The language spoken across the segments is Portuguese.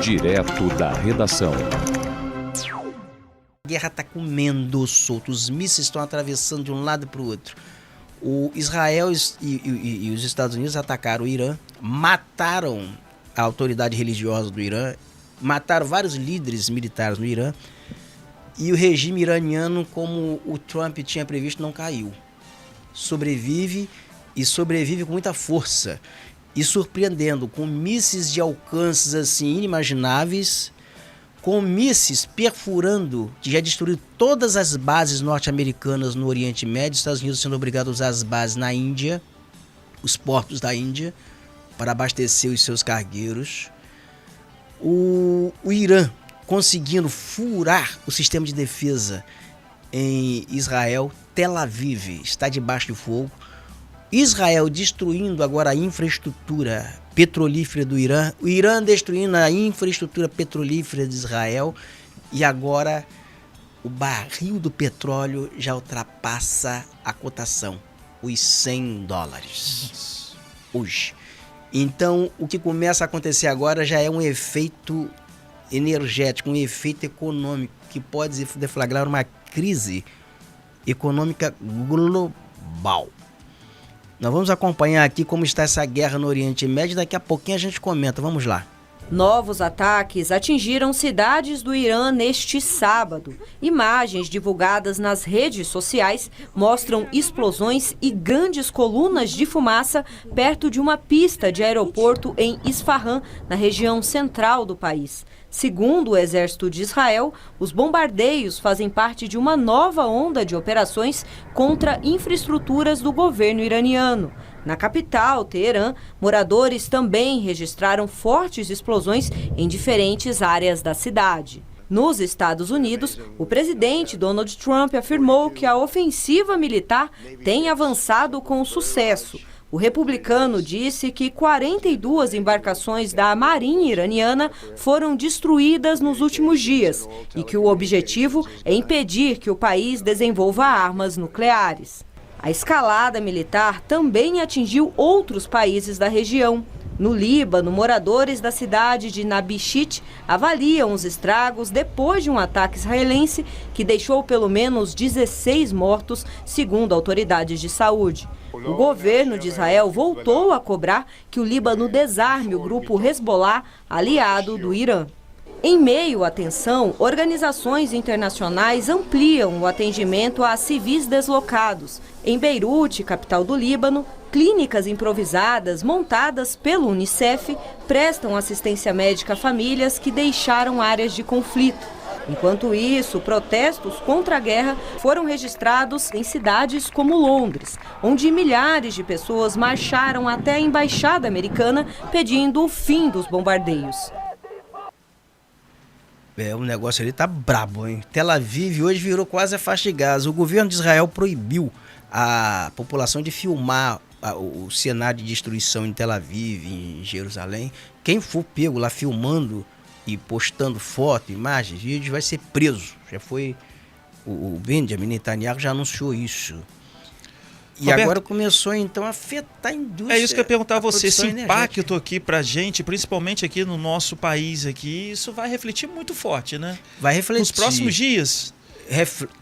Direto da redação. A guerra está comendo solto, os mísseis estão atravessando de um lado para o outro. O Israel e os Estados Unidos atacaram o Irã, mataram a autoridade religiosa do Irã, mataram vários líderes militares no Irã, e o regime iraniano, como o Trump tinha previsto, não caiu. Sobrevive e sobrevive com muita força e surpreendendo, com mísseis de alcances assim inimagináveis, com mísseis perfurando, que já destruiu todas as bases norte-americanas no Oriente Médio, os Estados Unidos sendo obrigados a usar as bases na Índia, os portos da Índia, para abastecer os seus cargueiros. O Irã conseguindo furar o sistema de defesa em Israel. Tel Aviv está debaixo de fogo. Israel destruindo agora a infraestrutura petrolífera do Irã. O Irã destruindo a infraestrutura petrolífera de Israel. E agora o barril do petróleo já ultrapassa a cotação, os $100 hoje. Então, o que começa a acontecer agora já é um efeito energético, um efeito econômico que pode deflagrar uma crise econômica global. Nós vamos acompanhar aqui como está essa guerra no Oriente Médio, daqui a pouquinho a gente comenta, vamos lá. Novos ataques atingiram cidades do Irã neste sábado. Imagens divulgadas nas redes sociais mostram explosões e grandes colunas de fumaça perto de uma pista de aeroporto em Isfahan, na região central do país. Segundo o exército de Israel, os bombardeios fazem parte de uma nova onda de operações contra infraestruturas do governo iraniano. Na capital, Teherã, moradores também registraram fortes explosões em diferentes áreas da cidade. Nos Estados Unidos, o presidente Donald Trump afirmou que a ofensiva militar tem avançado com sucesso. O republicano disse que 42 embarcações da Marinha iraniana foram destruídas nos últimos dias e que o objetivo é impedir que o país desenvolva armas nucleares. A escalada militar também atingiu outros países da região. No Líbano, moradores da cidade de Nabishit avaliam os estragos depois de um ataque israelense que deixou pelo menos 16 mortos, segundo autoridades de saúde. O governo de Israel voltou a cobrar que o Líbano desarme o grupo Hezbollah, aliado do Irã. Em meio à tensão, organizações internacionais ampliam o atendimento a civis deslocados. Em Beirute, capital do Líbano, clínicas improvisadas montadas pelo Unicef prestam assistência médica a famílias que deixaram áreas de conflito. Enquanto isso, protestos contra a guerra foram registrados em cidades como Londres, onde milhares de pessoas marcharam até a embaixada americana pedindo o fim dos bombardeios. O negócio ali tá brabo, hein? Tel Aviv hoje virou quase a faixa de Gaza. O governo de Israel proibiu a população de filmar o cenário de destruição em Tel Aviv, em Jerusalém. Quem for pego lá filmando e postando foto, imagens, vídeos, vai ser preso. Já foi... O Benjamin Netanyahu já anunciou isso. E Roberto, agora começou então a afetar a indústria. É isso que eu ia perguntar a você, esse impacto aqui pra gente, principalmente aqui no nosso país aqui, isso vai refletir muito forte, né? Vai refletir. Nos próximos dias.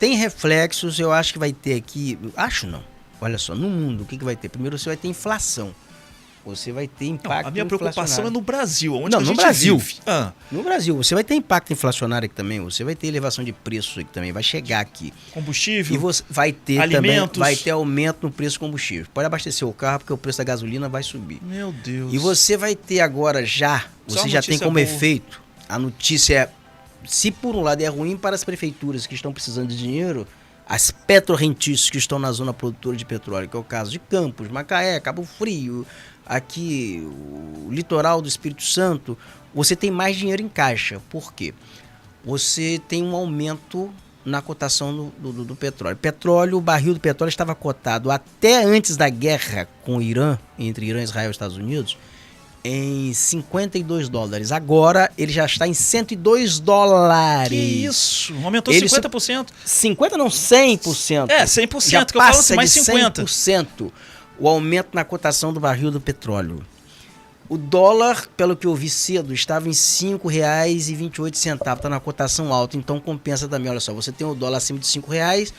Tem reflexos, eu acho que vai ter aqui, acho não, olha só, no mundo o que vai ter? Primeiro você vai ter inflação. Você vai ter impacto. Não, a minha preocupação é no Brasil, onde não, a gente no Brasil vive. No Brasil, você vai ter impacto inflacionário aqui também, você vai ter elevação de preços aqui também, vai chegar aqui. Combustível, e você vai ter alimentos. Também, vai ter aumento no preço do combustível. Pode abastecer o carro porque o preço da gasolina vai subir. Meu Deus. E você vai ter agora você já tem como efeito, a notícia, se por um lado é ruim para as prefeituras que estão precisando de dinheiro, as petrorrentistas que estão na zona produtora de petróleo, que é o caso de Campos, Macaé, Cabo Frio, aqui o litoral do Espírito Santo, você tem mais dinheiro em caixa. Por quê? Você tem um aumento na cotação do petróleo. O barril do petróleo estava cotado até antes da guerra com o Irã, entre Irã, Israel e Estados Unidos, em $52. Agora ele já está em $102. Que isso? Aumentou 50%? 50 não, 100%. É, 100%, já que eu falo assim, mais 50%. 100% o aumento na cotação do barril do petróleo. O dólar, pelo que eu vi cedo, estava em R$ 5,28, está na cotação alta, então compensa também. Olha só, você tem o dólar acima de R$ 5,00,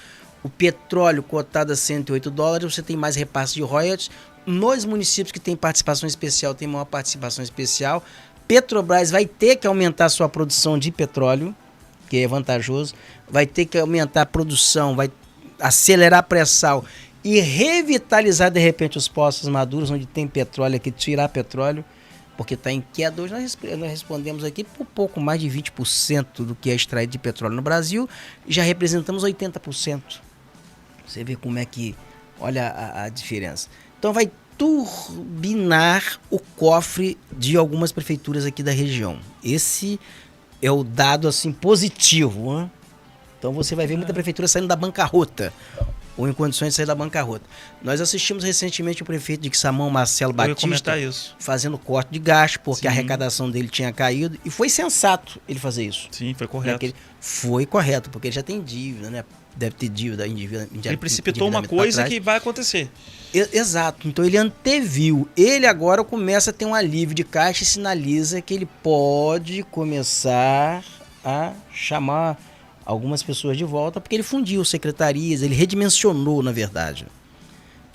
o petróleo cotado a $108, você tem mais repasse de royalties. Nos municípios que têm participação especial, tem maior participação especial. Petrobras vai ter que aumentar sua produção de petróleo, que é vantajoso, vai ter que aumentar a produção, vai acelerar pré-sal e revitalizar de repente os poços maduros, onde tem petróleo aqui, tirar petróleo, porque está em queda. Hoje nós respondemos aqui por pouco mais de 20% do que é extraído de petróleo no Brasil, e já representamos 80%. Você vê como é que, olha a diferença. Então vai turbinar o cofre de algumas prefeituras aqui da região. Esse é o dado assim positivo, né? Então você vai ver muita prefeitura saindo da bancarrota, ou em condições de sair da bancarrota. Nós assistimos recentemente o prefeito de Quissamã, Marcelo Batista, fazendo corte de gasto, porque a arrecadação dele tinha caído, e foi sensato ele fazer isso. Sim, foi correto. Foi correto, porque ele já tem dívida, né? Deve ter dívida indivídua. Ele precipitou uma coisa que vai acontecer. Exato, então ele anteviu. Ele agora começa a ter um alívio de caixa e sinaliza que ele pode começar a chamar algumas pessoas de volta, porque ele fundiu secretarias, ele redimensionou, na verdade.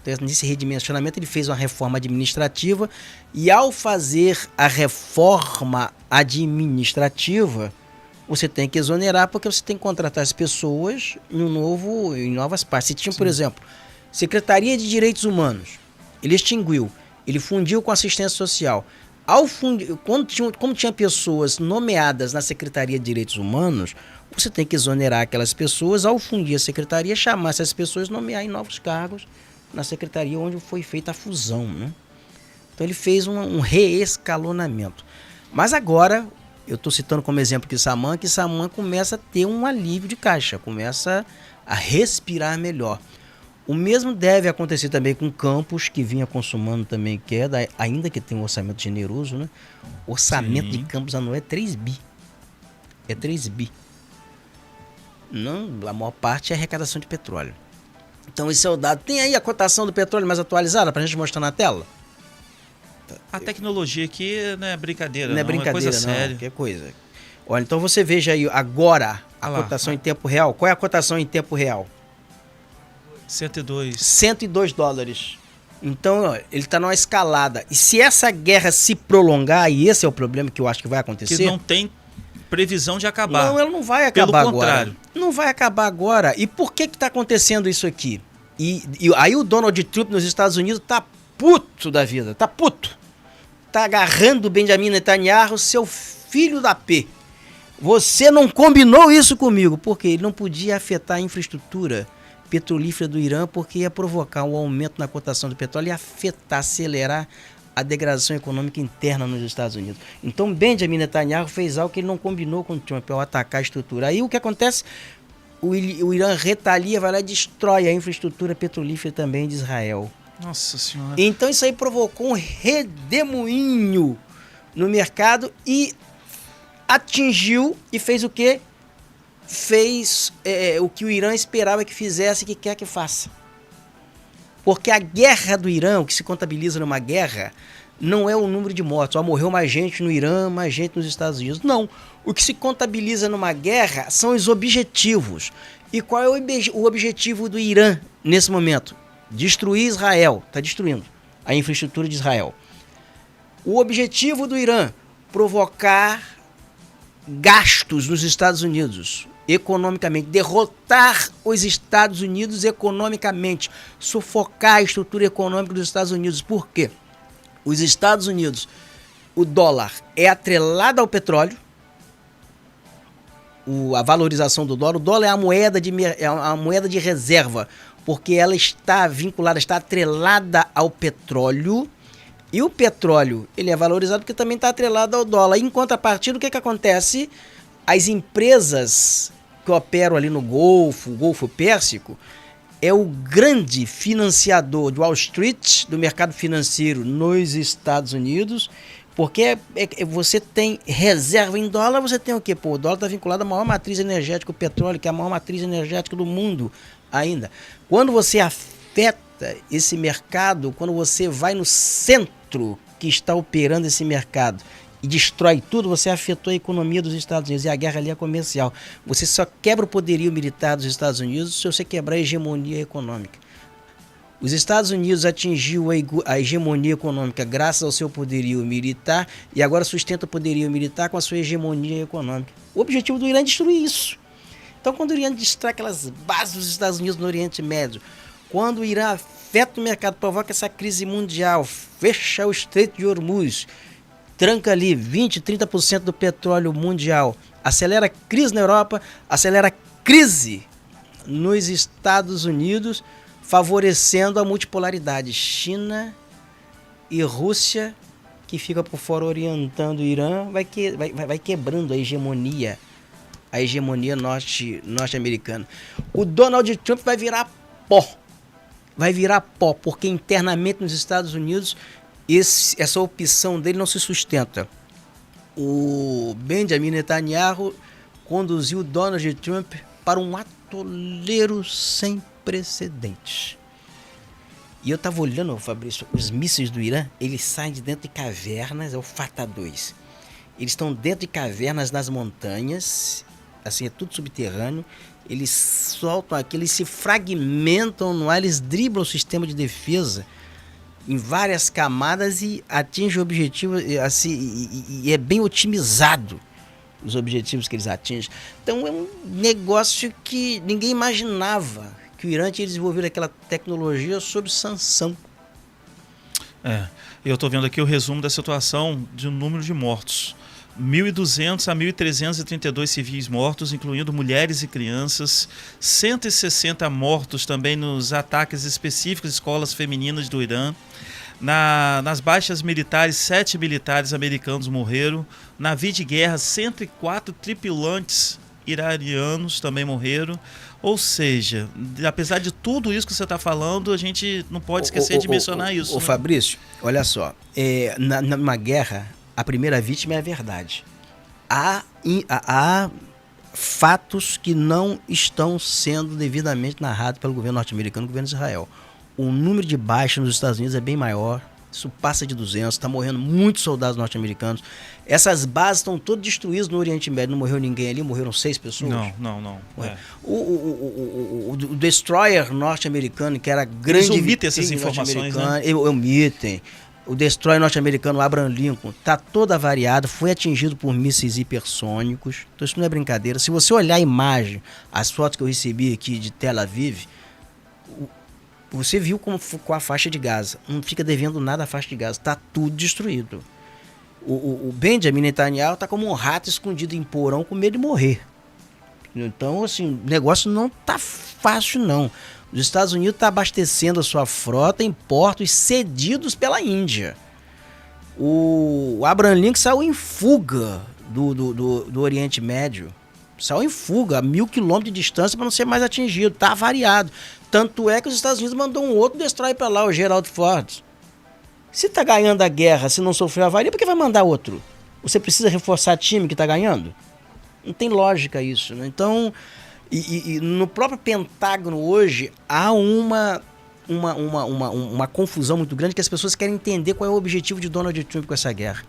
Então, nesse redimensionamento, ele fez uma reforma administrativa, e ao fazer a reforma administrativa, você tem que exonerar, porque você tem que contratar as pessoas em novas partes. Se tinha, por exemplo, Secretaria de Direitos Humanos, ele extinguiu, ele fundiu com assistência social. Como tinha pessoas nomeadas na Secretaria de Direitos Humanos, você tem que exonerar aquelas pessoas, ao fundir a secretaria, chamar essas pessoas e nomear em novos cargos na secretaria onde foi feita a fusão, né? Então ele fez um reescalonamento. Mas agora, eu estou citando como exemplo Quissamã, que Quissamã começa a ter um alívio de caixa, começa a respirar melhor. O mesmo deve acontecer também com Campos, que vinha consumando também queda, ainda que tenha um orçamento generoso, né? O orçamento de Campos anual é 3 bi. É 3 bi. Não, a maior parte é arrecadação de petróleo. Então esse é o dado. Tem aí a cotação do petróleo mais atualizada para a gente mostrar na tela? A tecnologia aqui não é brincadeira, não é brincadeira, é coisa séria. Qualquer coisa. Olha, então você veja aí agora a cotação em tempo real. Qual é a cotação em tempo real? 102 dólares. Então, ó, ele está numa escalada. E se essa guerra se prolongar, e esse é o problema que eu acho que vai acontecer... Que não tem previsão de acabar. Não, ela não vai acabar agora. Pelo contrário. Não vai acabar agora. E por que está acontecendo isso aqui? E aí o Donald Trump nos Estados Unidos tá puto da vida. Tá puto. Tá agarrando o Benjamin Netanyahu, seu filho da P. Você não combinou isso comigo. Porque ele não podia afetar a infraestrutura petrolífera do Irã, porque ia provocar um aumento na cotação do petróleo e afetar, acelerar a degradação econômica interna nos Estados Unidos. Então Benjamin Netanyahu fez algo que ele não combinou com o Trump, ao atacar a estrutura. Aí o que acontece? O Irã retalia, vai lá e destrói a infraestrutura petrolífera também de Israel. Nossa Senhora. Então isso aí provocou um redemoinho no mercado e atingiu e fez o quê? Fez o que o Irã esperava que fizesse e que quer que faça. Porque a guerra do Irã, o que se contabiliza numa guerra, não é o número de mortos. Morreu mais gente no Irã, mais gente nos Estados Unidos. Não. O que se contabiliza numa guerra são os objetivos. E qual é o objetivo do Irã nesse momento? Destruir Israel. Está destruindo a infraestrutura de Israel. O objetivo do Irã, provocar gastos nos Estados Unidos, economicamente, derrotar os Estados Unidos economicamente, sufocar a estrutura econômica dos Estados Unidos. Por quê? Os Estados Unidos, o dólar é atrelado ao petróleo, a valorização do dólar. O dólar é a moeda de reserva, porque ela está vinculada, está atrelada ao petróleo. E o petróleo, ele é valorizado porque também está atrelado ao dólar. Em contrapartida, o que acontece? As empresas que operam ali no Golfo Pérsico, é o grande financiador de Wall Street, do mercado financeiro nos Estados Unidos, porque você tem reserva em dólar, você tem o quê? O dólar está vinculado à maior matriz energética, o petróleo, que é a maior matriz energética do mundo ainda. Quando você afeta esse mercado, quando você vai no centro que está operando esse mercado e destrói tudo, você afetou a economia dos Estados Unidos, e a guerra ali é comercial. Você só quebra o poderio militar dos Estados Unidos se você quebrar a hegemonia econômica. Os Estados Unidos atingiu a hegemonia econômica graças ao seu poderio militar e agora sustenta o poderio militar com a sua hegemonia econômica. O objetivo do Irã é destruir isso. Então, quando o Irã destrói aquelas bases dos Estados Unidos no Oriente Médio, quando o Irã afeta o mercado, provoca essa crise mundial, fecha o Estreito de Hormuz, tranca ali 20%, 30% do petróleo mundial, acelera a crise na Europa, acelera a crise nos Estados Unidos, favorecendo a multipolaridade. China e Rússia, que fica por fora orientando o Irã, vai quebrando a hegemonia norte-americana. O Donald Trump vai virar pó, porque internamente nos Estados Unidos essa opção dele não se sustenta. O Benjamin Netanyahu conduziu o Donald Trump para um atoleiro sem precedentes. E eu estava olhando, Fabrício, os mísseis do Irã, eles saem de dentro de cavernas, é o Fatah 2. Eles estão dentro de cavernas nas montanhas, assim, é tudo subterrâneo. Eles soltam aqui, eles se fragmentam no ar, eles driblam o sistema de defesa em várias camadas e atinge o objetivo, assim, e é bem otimizado os objetivos que eles atingem. Então é um negócio que ninguém imaginava que o Irã tinha desenvolvido aquela tecnologia sob sanção. Eu estou vendo aqui o resumo da situação de um número de mortos. 1.200 a 1.332 civis mortos, incluindo mulheres e crianças, 160 mortos também nos ataques específicos de escolas femininas do Irã. Nas baixas militares, 7 militares americanos morreram. Navio de guerra, 104 tripulantes iranianos também morreram. Ou seja, apesar de tudo isso que você está falando, a gente não pode esquecer de mencionar isso. Né? Fabrício, olha só, numa guerra, a primeira vítima é a verdade. Há fatos que não estão sendo devidamente narrados pelo governo norte-americano e governo de Israel. O número de baixas nos Estados Unidos é bem maior, isso passa de 200, está morrendo muitos soldados norte-americanos. Essas bases estão todas destruídas no Oriente Médio, não morreu ninguém ali, morreram 6 pessoas. Não. O Destroyer norte-americano, que era grande... Eles omitem essas informações, né? Omitem. O Destroyer norte-americano, o Abraham Lincoln, está todo avariado, foi atingido por mísseis hipersônicos. Então isso não é brincadeira. Se você olhar a imagem, as fotos que eu recebi aqui de Tel Aviv, você viu como ficou a faixa de Gaza. Não fica devendo nada a faixa de Gaza. Está tudo destruído. O Benjamin Netanyahu está como um rato escondido em porão com medo de morrer. Então, assim, o negócio não está fácil, não. Os Estados Unidos estão abastecendo a sua frota em portos cedidos pela Índia. O Abraham Lincoln saiu em fuga do Oriente Médio. Saiu em fuga a 1.000 quilômetros de distância para não ser mais atingido. Está avariado. Tanto é que os Estados Unidos mandou um outro destroyer para lá, o Gerald Ford. Se está ganhando a guerra, se não sofreu avaria, por que vai mandar outro? Você precisa reforçar time que está ganhando? Não tem lógica isso, né? Então, e no próprio Pentágono hoje, há uma confusão muito grande que as pessoas querem entender qual é o objetivo de Donald Trump com essa guerra.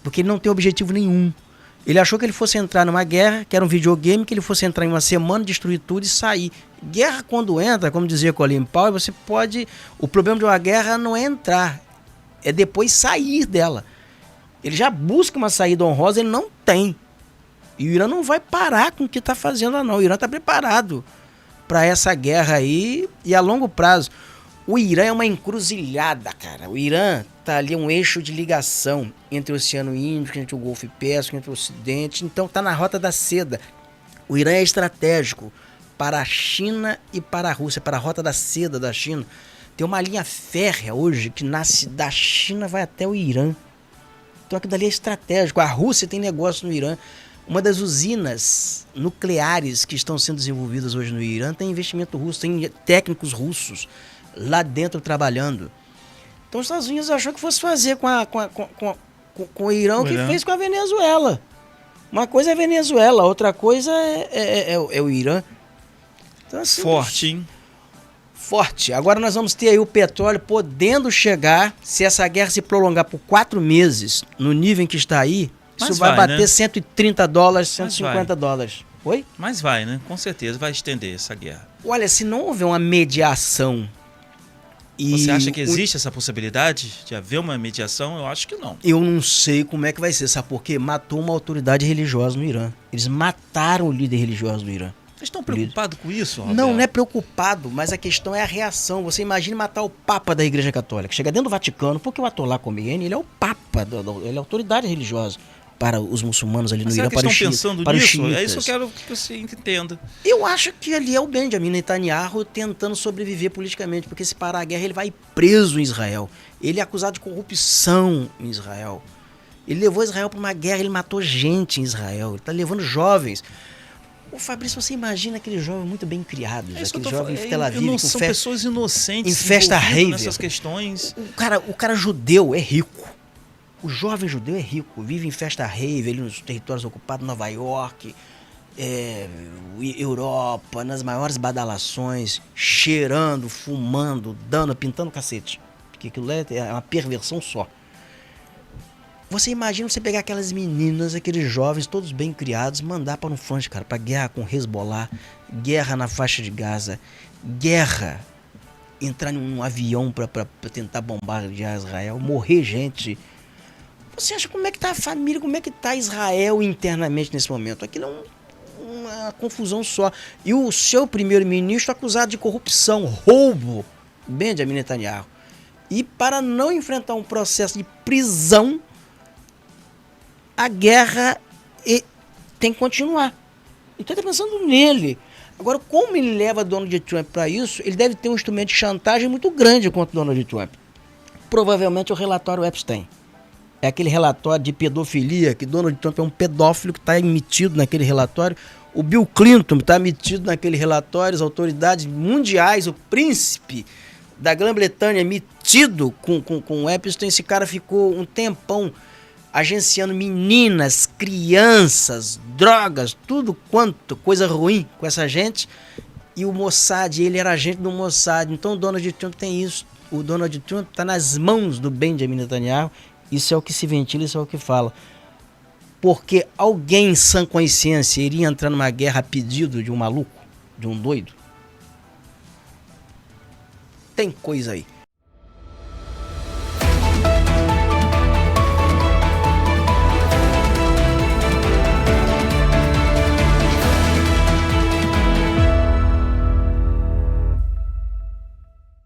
Porque ele não tem objetivo nenhum. Ele achou que ele fosse entrar numa guerra, que era um videogame, que ele fosse entrar em uma semana, destruir tudo e sair. Guerra, quando entra, como dizia Colin Powell, você pode... O problema de uma guerra não é entrar, é depois sair dela. Ele já busca uma saída honrosa, ele não tem. E o Irã não vai parar com o que está fazendo, não. O Irã está preparado para essa guerra aí e a longo prazo. O Irã é uma encruzilhada, cara. O Irã tá ali um eixo de ligação entre o Oceano Índico, entre o Golfo Pérsico, entre o Ocidente. Então tá na rota da seda. O Irã é estratégico para a China e para a Rússia, para a rota da seda da China. Tem uma linha férrea hoje que nasce da China, vai até o Irã. Então aquilo dali é estratégico. A Rússia tem negócio no Irã. Uma das usinas nucleares que estão sendo desenvolvidas hoje no Irã tem investimento russo, tem técnicos russos lá dentro trabalhando. Então os Estados Unidos achou que fosse fazer com o Irã o que fez com a Venezuela. Uma coisa é a Venezuela, outra coisa é o Irã. Então, assim, forte, hein? forte. Agora nós vamos ter aí o petróleo podendo chegar, se essa guerra se prolongar por 4 meses, no nível em que está aí, Mas isso vai bater né? $130, $150. Oi? Mas vai, né? Com certeza vai estender essa guerra. Olha, se não houver uma mediação e... Você acha que existe essa possibilidade de haver uma mediação? Eu acho que não. Eu não sei como é que vai ser, sabe por quê? Matou uma autoridade religiosa no Irã. Eles mataram o líder religioso do Irã. Vocês estão preocupados com isso, Roberto? Não, não é preocupado, mas a questão é a reação. Você imagina matar o Papa da Igreja Católica. Chega dentro do Vaticano, porque o Atolá Khomeini, ele é o Papa, ele é autoridade religiosa para os muçulmanos ali no Mas Irã, será que para estão os pensando para os nisso? É xiitas. isso que eu quero que você entenda. Eu acho que ali é o Benjamin Netanyahu tentando sobreviver politicamente, porque se parar a guerra ele vai preso em Israel. Ele é acusado de corrupção em Israel. Ele levou Israel para uma guerra, ele matou gente em Israel, ele está levando jovens. Ô Fabrício, você imagina aqueles jovens muito bem criados, aqueles jovens em Tel Aviv, são pessoas inocentes em festa envolvidas rave. nessas questões. O cara judeu é rico. O jovem judeu é rico, vive em festa rave, ali nos territórios ocupados, Nova York, Europa, nas maiores badalações, cheirando, fumando, dando, pintando cacete. Porque aquilo é uma perversão só. Você imagina você pegar aquelas meninas, aqueles jovens, todos bem criados, mandar para um fronte, cara, para guerra com Hezbollah, guerra na faixa de Gaza, guerra, entrar num avião para tentar bombardear Israel, morrer gente. Você acha como é que tá a família, como é que tá Israel internamente nesse momento? Aquilo é uma confusão só. E o seu primeiro-ministro acusado de corrupção, roubo, Benjamin Netanyahu. E para não enfrentar um processo de prisão, a guerra tem que continuar. Então está pensando nele. Agora, como ele leva Donald Trump para isso, ele deve ter um instrumento de chantagem muito grande contra Donald Trump. Provavelmente o relatório Epstein. É aquele relatório de pedofilia, que Donald Trump é um pedófilo que está emitido naquele relatório. O Bill Clinton está emitido naquele relatório, as autoridades mundiais, o príncipe da Grã-Bretanha metido com o Epstein. Esse cara ficou um tempão agenciando meninas, crianças, drogas, tudo quanto, coisa ruim com essa gente. E o Mossad, ele era agente do Mossad. Então o Donald Trump tem isso. O Donald Trump está nas mãos do Benjamin Netanyahu. Isso é o que se ventila, isso é o que fala. Porque alguém em sã consciência iria entrar numa guerra a pedido de um maluco, de um doido? Tem coisa aí.